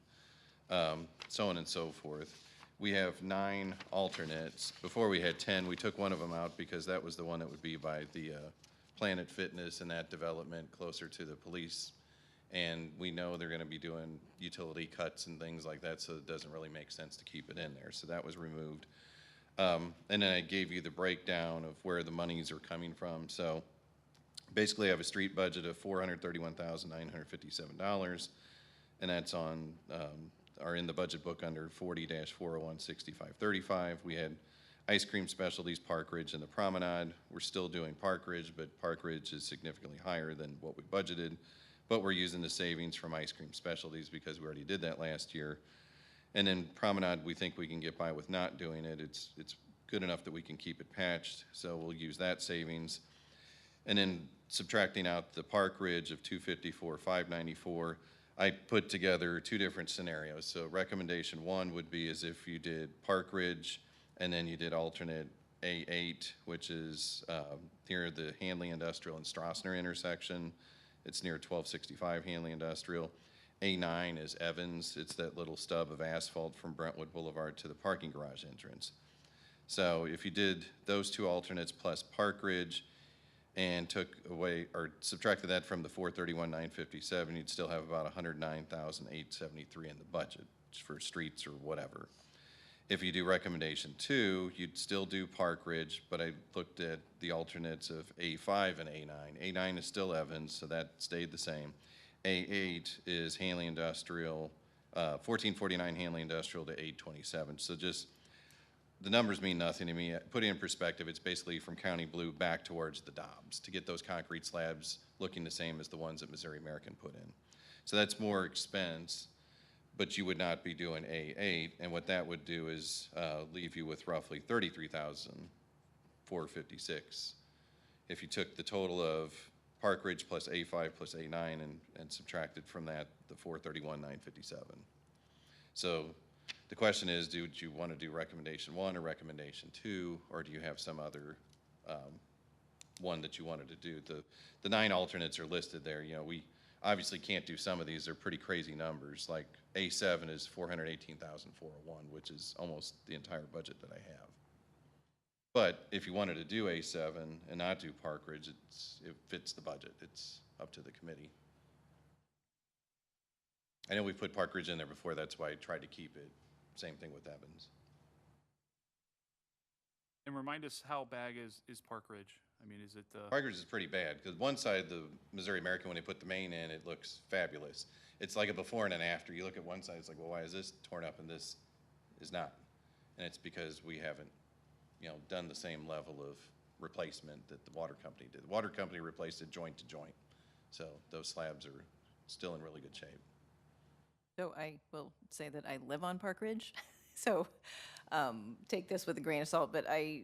so on and so forth. We have 9 alternates. Before we had 10. We took one of them out because that was the one that would be by the Planet Fitness and that development closer to the police. And we know they're going to be doing utility cuts and things like that, so it doesn't really make sense to keep it in there. So that was removed. And then I gave you the breakdown of where the monies are coming from. So basically, I have a street budget of $431,957, and that's on are in the budget book under 40-401-6535. We had ice cream specialties, Park Ridge, and the Promenade. We're still doing Park Ridge, but Park Ridge is significantly higher than what we budgeted. But we're using the savings from ice cream specialties because we already did that last year. And then Promenade, we think we can get by with not doing it. It's good enough that we can keep it patched, so we'll use that savings. And then subtracting out the Park Ridge of $254,594, I put together 2 different scenarios. So recommendation 1 would be as if you did Park Ridge and then you did alternate A8, which is near the Hanley Industrial and Strassner intersection. It's near 1265 Hanley Industrial. A9 is Evans. It's that little stub of asphalt from Brentwood Boulevard to the parking garage entrance. So if you did those 2 alternates plus Park Ridge and took away or subtracted that from the $431,957, you'd still have about $109,873 in the budget for streets or whatever. If you do recommendation 2, you'd still do Park Ridge, but I looked at the alternates of A5 and A9. A9 is still Evans, so that stayed the same. A8 is Hanley Industrial, 1449 Hanley Industrial to 827. So just, the numbers mean nothing to me. Put it in perspective, it's basically from County Blue back towards the Dobbs to get those concrete slabs looking the same as the ones that Missouri American put in. So that's more expense, but you would not be doing A8, and what that would do is leave you with roughly $33,456. If you took the total of Park Ridge plus A5 plus A9 and subtracted from that the $431,957. So the question is, do you want to do recommendation 1 or recommendation 2, or do you have some other one that you wanted to do? The 9 alternates are listed there. We obviously can't do some of these. They're pretty crazy numbers. Like A7 is $418,401, which is almost the entire budget that I have. But if you wanted to do A7 and not do Park Ridge, it fits the budget. It's up to the committee. I know we put Park Ridge in there before. That's why I tried to keep it. Same thing with Evans. And remind us how bad is Park Ridge? I mean, is it? Park Ridge is pretty bad because one side, the Missouri American, when they put the main in, it looks fabulous. It's like a before and an after. You look at one side, it's like, well, why is this torn up and this is not? And it's because we haven't, done the same level of replacement that the water company did. The water company replaced it joint to joint. So those slabs are still in really good shape. So I will say that I live on Park Ridge, so take this with a grain of salt, but I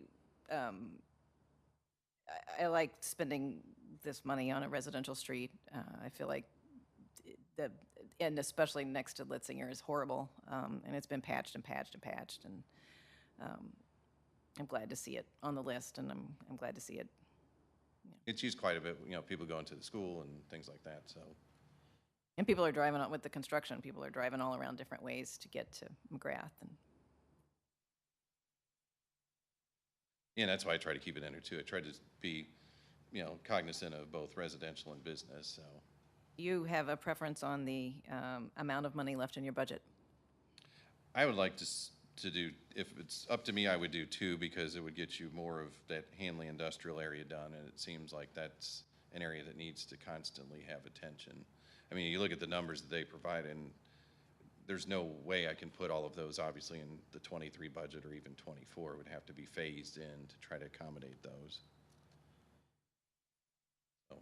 like spending this money on a residential street. I feel like and especially next to Litzinger is horrible, and it's been patched and patched and patched, and I'm glad to see it on the list, and I'm glad to see it. It's used quite a bit, people going to the school and things like that, so. And people are driving on with the construction. People are driving all around different ways to get to McGrath, and Yeah, that's why I try to keep it in there too. I try to be, cognizant of both residential and business, so. you have a preference on the amount of money left in your budget. I would like to do, if it's up to me, I would do 2 because it would get you more of that Hanley industrial area done, and it seems like that's an area that needs to constantly have attention. I mean, you look at the numbers that they provide, and there's no way I can put all of those obviously in the 23 budget or even 24. It would have to be phased in to try to accommodate those. So.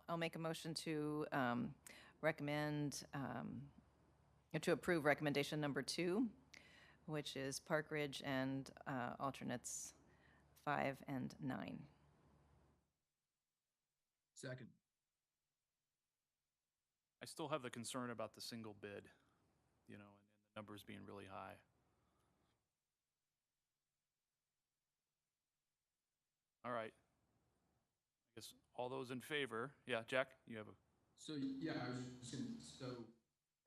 I'll make a motion to recommend, to approve recommendation number 2, which is Park Ridge and alternates 5 and 9. Second. I still have the concern about the single bid, and the numbers being really high. All right. I guess all those in favor, yeah, Jack, you have a, So, yeah, I was just gonna,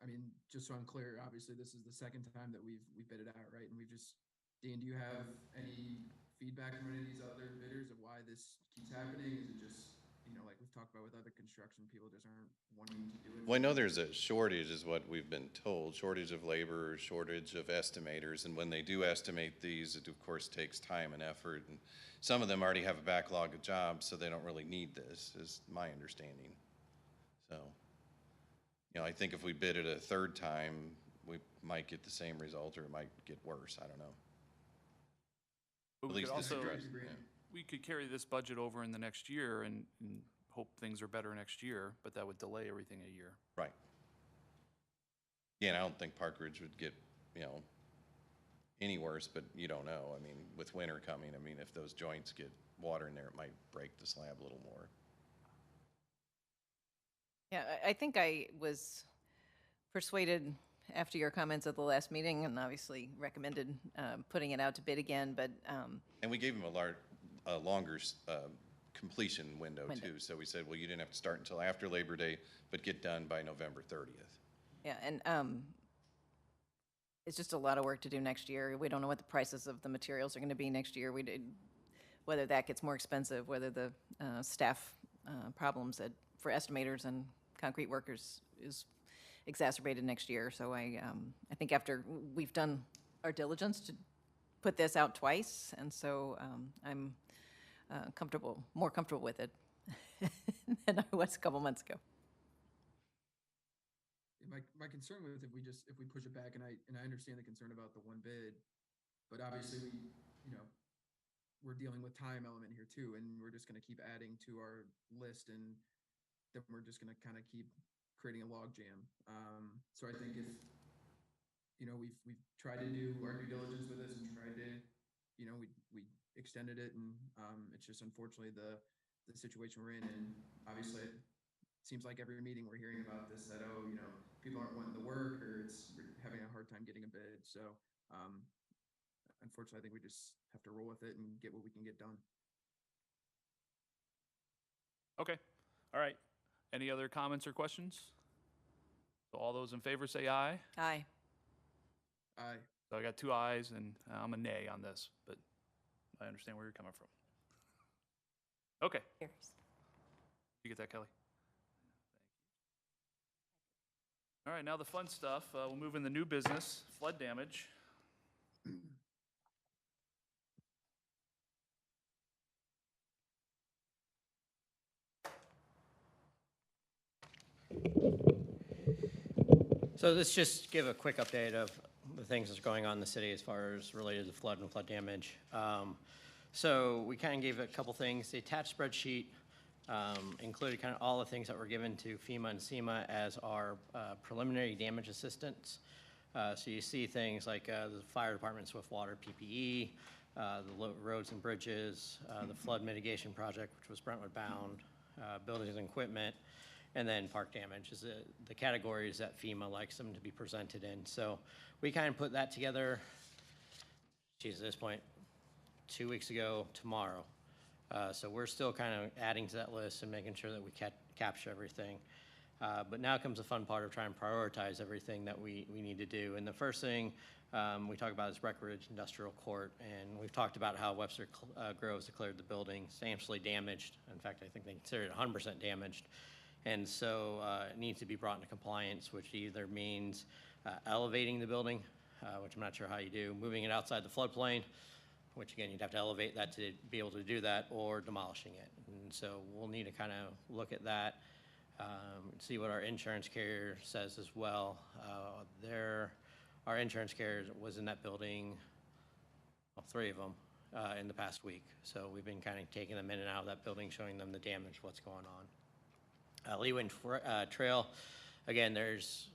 I mean, just so I'm clear, obviously this is the second time that we've bid it out, right? And Dean, do you have any feedback from any of these other bidders of why this keeps happening? Is it just, like we've talked about with other construction, people just aren't wanting to do it? Well, I know there's a shortage is what we've been told, shortage of labor, shortage of estimators, and when they do estimate these, it of course takes time and effort, and some of them already have a backlog of jobs, so they don't really need this, is my understanding. So, I think if we bid it a third time, we might get the same result, or it might get worse, I don't know. but At we least could this also, address, yeah. we could carry this budget over in the next year and hope things are better next year, but that would delay everything a year. Right. Yeah, and I don't think Park Ridge would get, any worse, but you don't know. I mean, with winter coming, if those joints get water in there, it might break the slab a little more. Yeah, I think I was persuaded after your comments at the last meeting, and obviously recommended putting it out to bid again, but And we gave them a longer completion window too. So we said, well, you didn't have to start until after Labor Day, but get done by November 30th. yeah, and it's just a lot of work to do next year. We don't know what the prices of the materials are going to be next year. Whether that gets more expensive, whether the staff problems for estimators and concrete workers is exacerbated next year. So I think after we've done our diligence to put this out twice, and so I'm more comfortable with it than I was a couple months ago. My concern with if we push it back, and I understand the concern about the one bid, but obviously we're dealing with time element here too, and we're just going to keep adding to our list, and then we're just going to kind of keep creating a log jam. So I think if we've tried to do our due diligence with this and tried to we extended it, and it's just unfortunately the situation we're in, and obviously it seems like every meeting we're hearing about this, that people aren't wanting the work, or we're having a hard time getting a bid. So unfortunately, I think we just have to roll with it and get what we can get done. Okay, all right. Any other comments or questions? So all those in favor say aye. Aye. Aye. So I got 2 ayes, and I'm a nay on this, but I understand where you're coming from. Okay, you get that, Kelly? All right, now the fun stuff. We'll move in the new business, flood damage. So let's just give a quick update of the things that's going on in the city as far as related to flood and flood damage. So we kind of gave a couple things. The attached spreadsheet included kind of all the things that were given to FEMA and SEMA as our preliminary damage assistance. So you see things like the fire department swift water PPE, the roads and bridges, the flood mitigation project, which was Brentwood bound, buildings and equipment, and then park damage is the categories that FEMA likes them to be presented in. So we kind of put that together, geez, at this point, 2 weeks ago tomorrow. So we're still kind of adding to that list and making sure that we capture everything. But now comes the fun part of trying to prioritize everything that we need to do. And the first thing we talk about is Brentwood Industrial Court. And we've talked about how Webster Groves declared the building substantially damaged. In fact, I think they consider it 100% damaged. And so it needs to be brought into compliance, which either means elevating the building, which I'm not sure how you do, moving it outside the floodplain, which again, you'd have to elevate that to be able to do that, or demolishing it. And so we'll need to kind of look at that, see what our insurance carrier says as well. Our insurance carrier was in that building, well, 3 of them, in the past week. So we've been kind of taking them in and out of that building, showing them the damage, what's going on. Leeway Trail, again, there's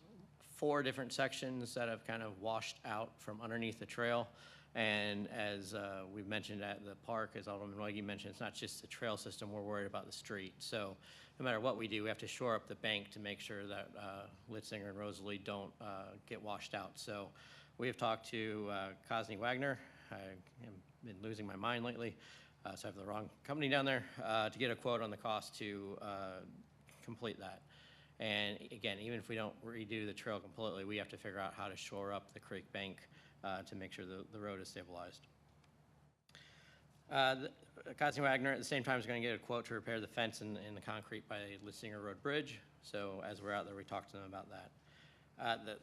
4 different sections that have kind of washed out from underneath the trail. And as we've mentioned at the park, as Alderman Weggie mentioned, it's not just the trail system, we're worried about the street. So no matter what we do, we have to shore up the bank to make sure that Litzinger and Rosalie don't get washed out. So we have talked to Cosney Wagner. I have been losing my mind lately, so I have the wrong company down there, to get a quote on the cost to complete that. And again, even if we don't redo the trail completely, we have to figure out how to shore up the creek bank to make sure the road is stabilized. Cosney Wagner at the same time is going to get a quote to repair the fence in the concrete by Litzinger Road Bridge. So as we're out there, we talked to them about that. The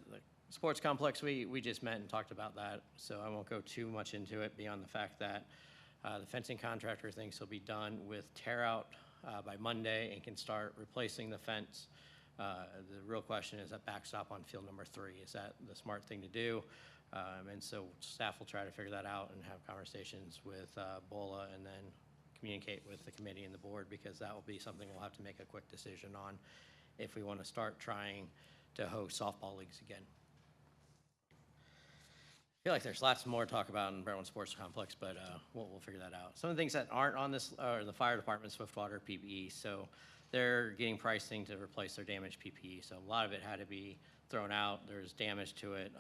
sports complex, we just met and talked about that. So I won't go too much into it beyond the fact that the fencing contractor thinks he'll be done with tear out by Monday and can start replacing the fence. The real question is that backstop on field number 3. Is that the smart thing to do? And so staff will try to figure that out and have conversations with BOLA and then communicate with the committee and the board, because that will be something we'll have to make a quick decision on if we want to start trying to host softball leagues again. I feel like there's lots more to talk about in Brentwood Sports Complex, but we'll figure that out. Some of the things that aren't on this are the fire department Swiftwater PPE. So they're getting pricing to replace their damaged PPE. So a lot of it had to be thrown out. There's damage to it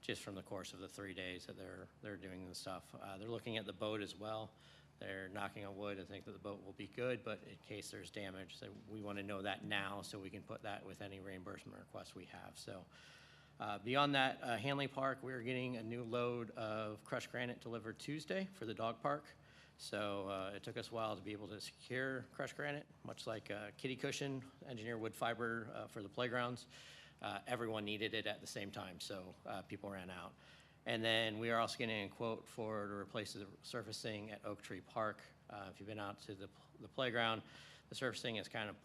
just from the course of the 3 days that they're doing the stuff. They're looking at the boat as well. They're knocking on wood and think that the boat will be good, but in case there's damage, so we want to know that now so we can put that with any reimbursement requests we have. So beyond that, Hanley Park, we're getting a new load of crushed granite delivered Tuesday for the dog park. So it took us a while to be able to secure crushed granite, much like kitty cushion, engineered wood fiber for the playgrounds. Everyone needed it at the same time, so people ran out. And then we are also getting a quote to replace the surfacing at Oak Tree Park. If you've been out to the playground, the surfacing is kind of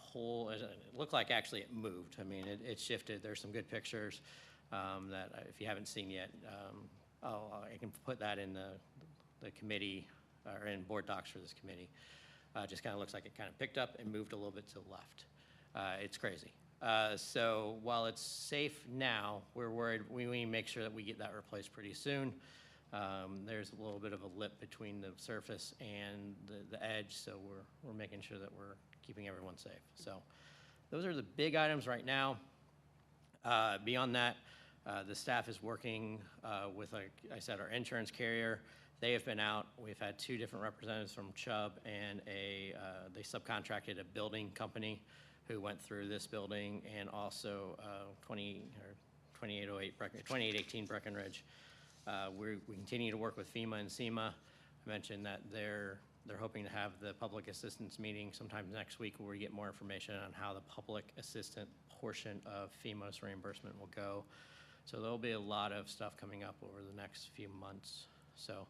it looked like actually it moved. I mean, it shifted. There's some good pictures that if you haven't seen yet, I can put that in the committee or in board docs for this committee. Just kind of looks like it kind of picked up and moved a little bit to the left. It's crazy. So while it's safe now, we're worried we need to make sure that we get that replaced pretty soon. There's a little bit of a lip between the surface and the edge, so we're making sure that we're keeping everyone safe. So those are the big items right now. Beyond that, the staff is working with, like I said, our insurance carrier. They have been out. We've had 2 different representatives from Chubb, and they subcontracted a building company who went through this building, and also 2818 Breckenridge. We continue to work with FEMA and SEMA. I mentioned that they're hoping to have the public assistance meeting sometime next week where we get more information on how the public assistant portion of FEMA's reimbursement will go. So there'll be a lot of stuff coming up over the next few months. So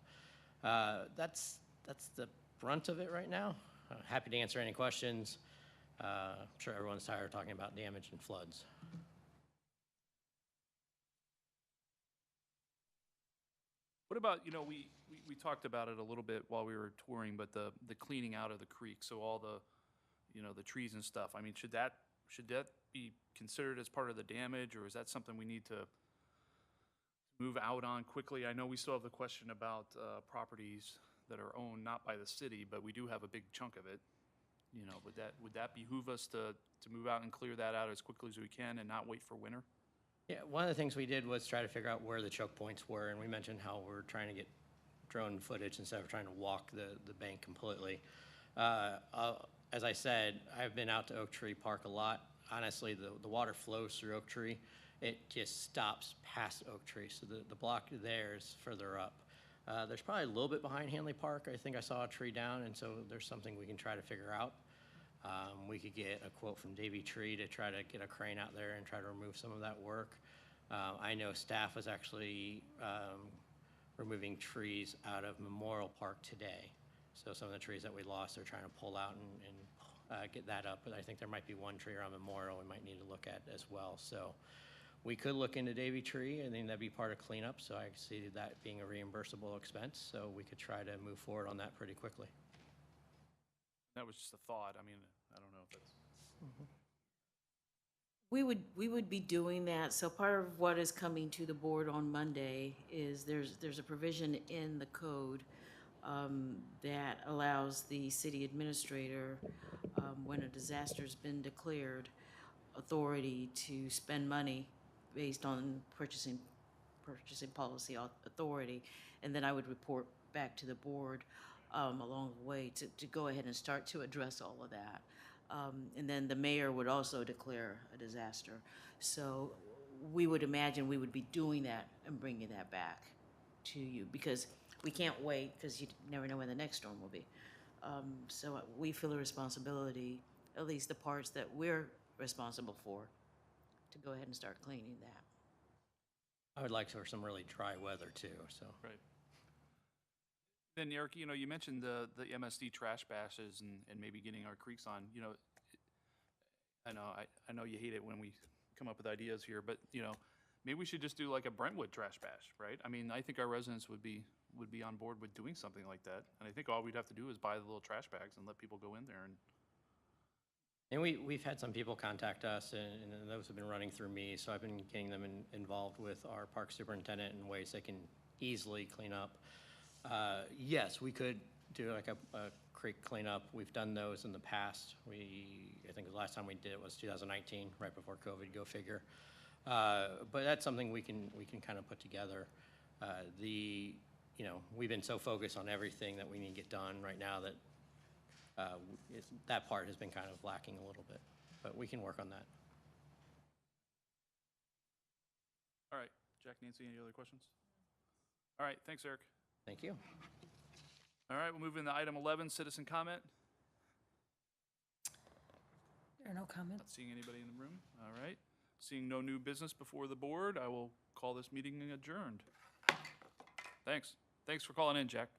that's the brunt of it right now. Happy to answer any questions. I'm sure everyone's tired of talking about damage and floods. What about, you know, we talked about it a little bit while we were touring, but the cleaning out of the creek, so all the, you know, the trees and stuff. I mean, should that be considered as part of the damage, or is that something we need to move out on quickly? I know we still have the question about properties that are owned not by the city, but we do have a big chunk of it. You know, would that behoove us to move out and clear that out as quickly as we can and not wait for winter? Yeah, one of the things we did was try to figure out where the choke points were, and we mentioned how we're trying to get drone footage instead of trying to walk the bank completely. As I said, I've been out to Oak Tree Park a lot. Honestly, the water flows through Oak Tree. It just stops past Oak Tree, so the block there is further up. There's probably a little bit behind Hanley Park. I think I saw a tree down, and so there's something we can try to figure out. We could get a quote from Davy Tree to try to get a crane out there and try to remove some of that work. I know staff was actually removing trees out of Memorial Park today. So some of the trees that we lost, they're trying to pull out and get that up. But I think there might be one tree around Memorial we might need to look at as well. So we could look into Davy Tree. I think that'd be part of cleanup. So I see that being a reimbursable expense. So we could try to move forward on that pretty quickly. That was just a thought. I mean, I don't know if that's. We would be doing that. So part of what is coming to the board on Monday is there's a provision in the code that allows the city administrator, when a disaster's been declared, authority to spend money based on purchasing policy authority. And then I would report back to the board along the way to go ahead and start to address all of that. And then the mayor would also declare a disaster. So we would imagine we would be doing that and bringing that back to you, because we can't wait, because you never know when the next storm will be. So we feel a responsibility, at least the parts that we're responsible for, to go ahead and start cleaning that. I would like for some really dry weather too, so. Right. Then Eric, you know, you mentioned the MSD trash bashes and maybe getting our creeks on. You know, I know you hate it when we come up with ideas here, but you know, maybe we should just do like a Brentwood trash bash, right? I mean, I think our residents would be on board with doing something like that. And I think all we'd have to do is buy the little trash bags and let people go in there. And we've had some people contact us, and those have been running through me, so I've been getting them involved with our park superintendent in ways they can easily clean up. Yes, we could do like a creek cleanup. We've done those in the past. I think the last time we did it was 2019, right before COVID, go figure. But that's something we can kind of put together. You know, we've been so focused on everything that we need to get done right now that that part has been kind of lacking a little bit, but we can work on that. All right, Jack, Nancy, any other questions? All right, thanks, Eric. Thank you. All right, we'll move into item 11, citizen comment. There are no comments. Not seeing anybody in the room. All right. Seeing no new business before the board, I will call this meeting adjourned. Thanks. Thanks for calling in, Jack.